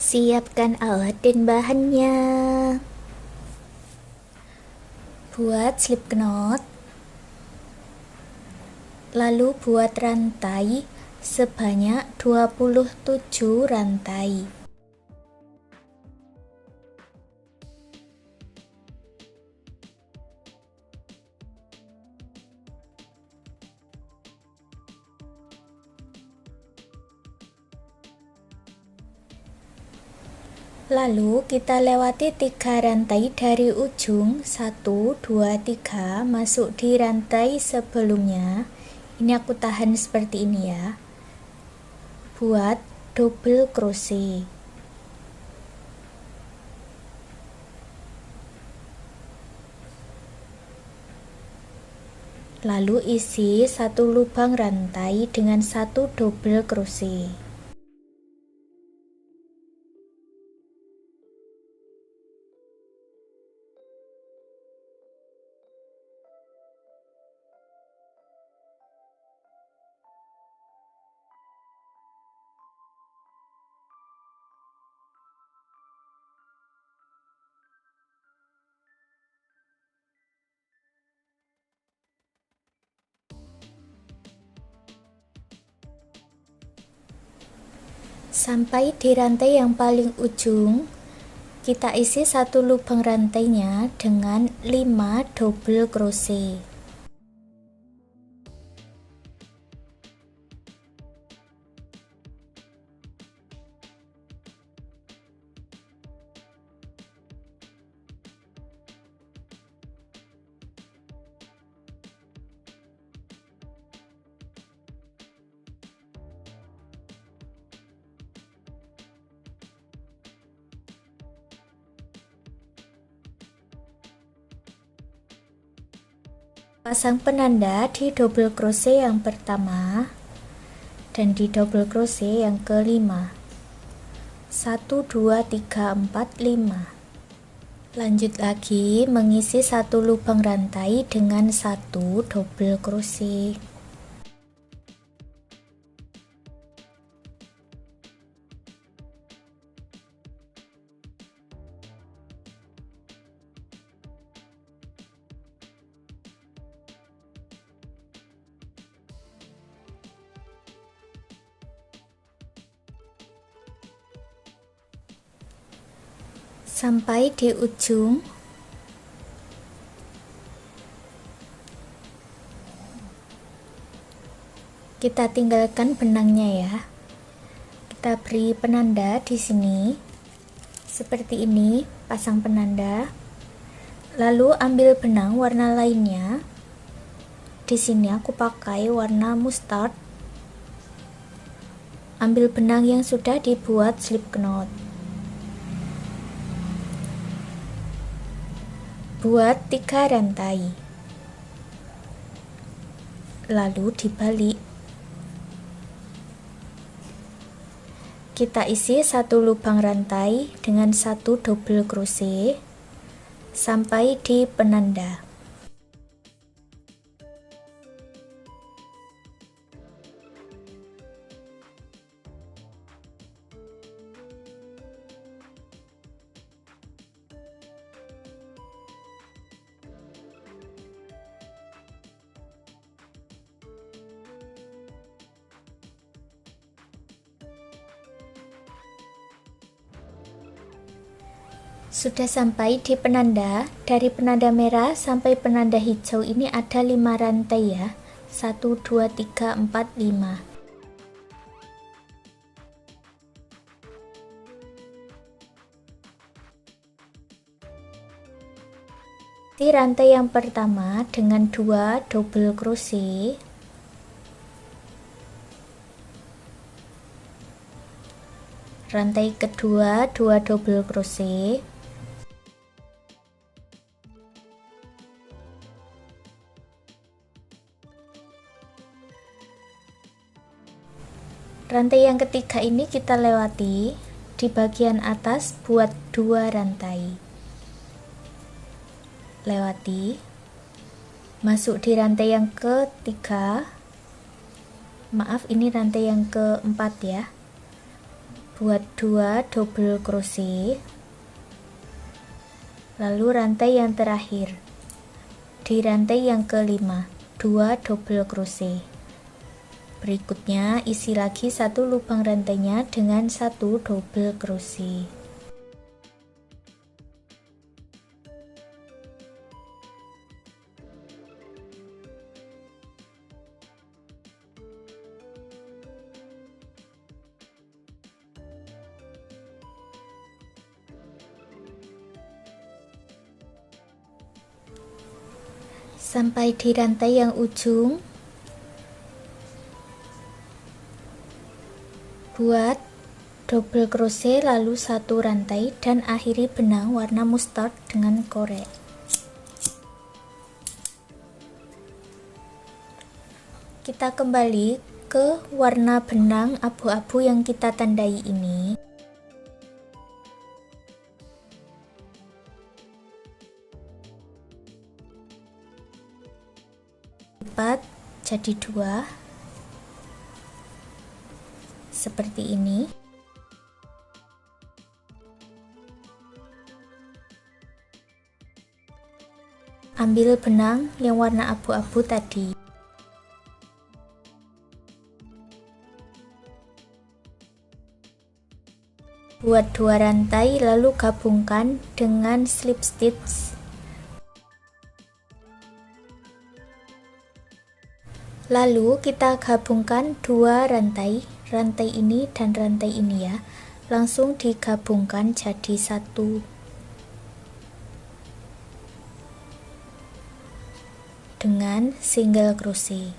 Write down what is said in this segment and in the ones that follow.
Siapkan alat dan bahannya. Buat slip knot, lalu buat rantai sebanyak 27 rantai. Lalu kita lewati 3 rantai dari ujung 1, 2, 3 masuk di rantai sebelumnya. Ini aku tahan seperti ini ya. Buat double crochet. Lalu isi satu lubang rantai dengan satu double crochet. Sampai di rantai yang paling ujung, kita isi satu lubang rantainya dengan 5 double crochet. Pasang penanda di double crochet yang pertama dan di double crochet yang kelima. 1, 2, 3, 4, 5. Lanjut lagi mengisi satu lubang rantai dengan satu double crochet. Sampai di ujung, kita tinggalkan benangnya ya. Kita beri penanda di sini seperti ini, pasang penanda. Lalu ambil benang warna lainnya. Di sini aku pakai warna mustard. Ambil benang yang sudah dibuat slip knot. Buat 3 rantai, lalu dibalik. Kita isi satu lubang rantai dengan satu double crochet sampai di penanda. Sudah sampai di penanda. Dari penanda merah sampai penanda hijau ini ada 5 rantai ya. 1, 2, 3, 4, 5. Di rantai yang pertama dengan 2 double crochet. Rantai kedua 2 double crochet. Rantai yang ketiga ini kita lewati. Di bagian atas buat 2 rantai. Lewati. Masuk di rantai yang ketiga. Maaf, ini rantai yang keempat ya. buat 2 double crochet, lalu rantai yang terakhir di rantai yang kelima 2 double crochet. Berikutnya isi lagi satu lubang rantainya dengan 1 double crochet. Sampai di rantai yang ujung, buat double crochet lalu satu rantai dan akhiri benang warna mustard dengan korek. Kita kembali ke warna benang abu-abu yang kita tandai ini. Lipat jadi 2 seperti ini. Ambil benang yang warna abu-abu tadi. Buat 2 rantai lalu gabungkan dengan slip stitch. Lalu kita gabungkan 2 rantai ini dan rantai ini ya. Langsung digabungkan jadi satu dengan single crochet.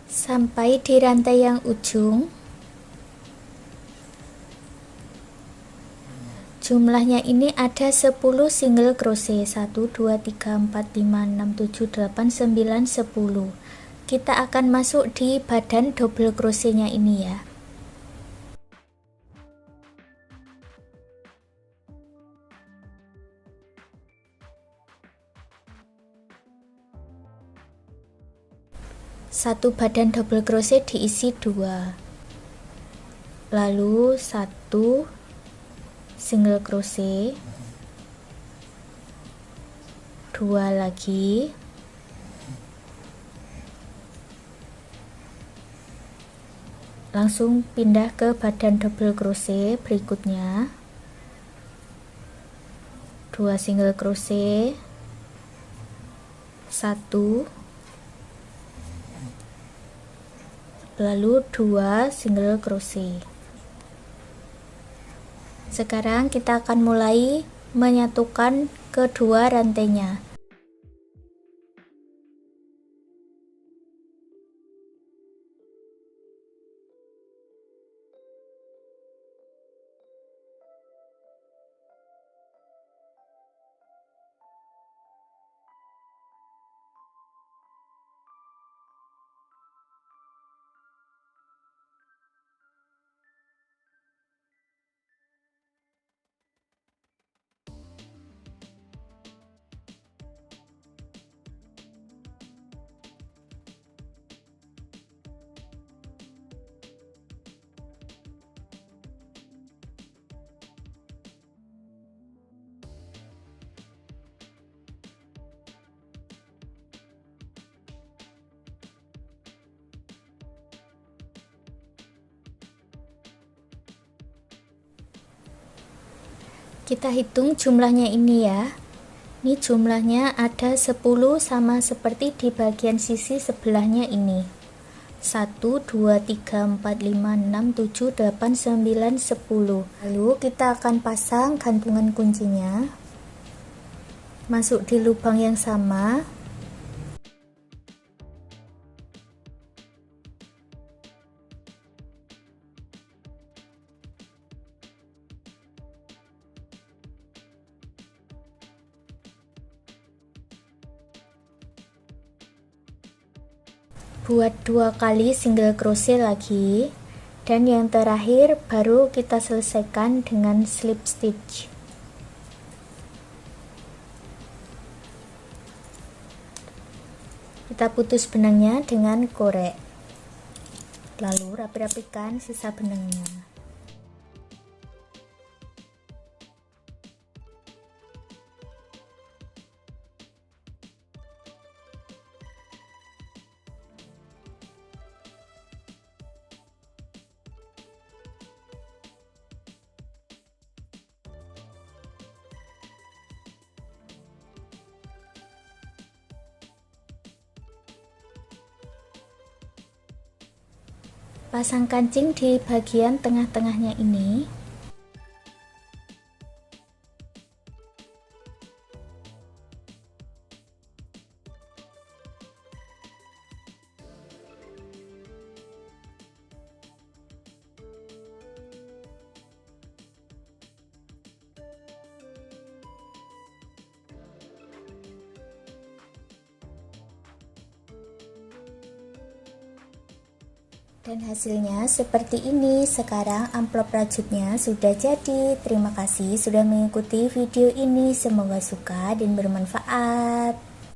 Sampai di rantai yang ujung, jumlahnya ini ada 10 single crochet. 1 2 3 4 5 6 7 8 9 10. Kita akan masuk di badan double crochetnya ini ya. Satu badan double crochet diisi 2, lalu 1 single crochet, 2 lagi, langsung pindah ke badan double crochet berikutnya, 2 single crochet, 1, lalu 2 single crochet. Sekarang kita akan mulai menyatukan kedua rantainya. Kita hitung jumlahnya ini ya. Ini jumlahnya ada 10 sama seperti di bagian sisi sebelahnya ini. 1, 2, 3, 4, 5, 6, 7, 8, 9, 10. Lalu kita akan pasang gantungan kuncinya. Masuk di lubang yang sama. Buat 2 kali single crochet lagi, dan yang terakhir baru kita selesaikan dengan slip stitch. Kita putus benangnya dengan korek, lalu rapi-rapikan sisa benangnya. Pasang kancing di bagian tengah-tengahnya ini. Dan hasilnya seperti ini. Sekarang amplop rajutnya sudah jadi. Terima kasih sudah mengikuti video ini. Semoga suka dan bermanfaat.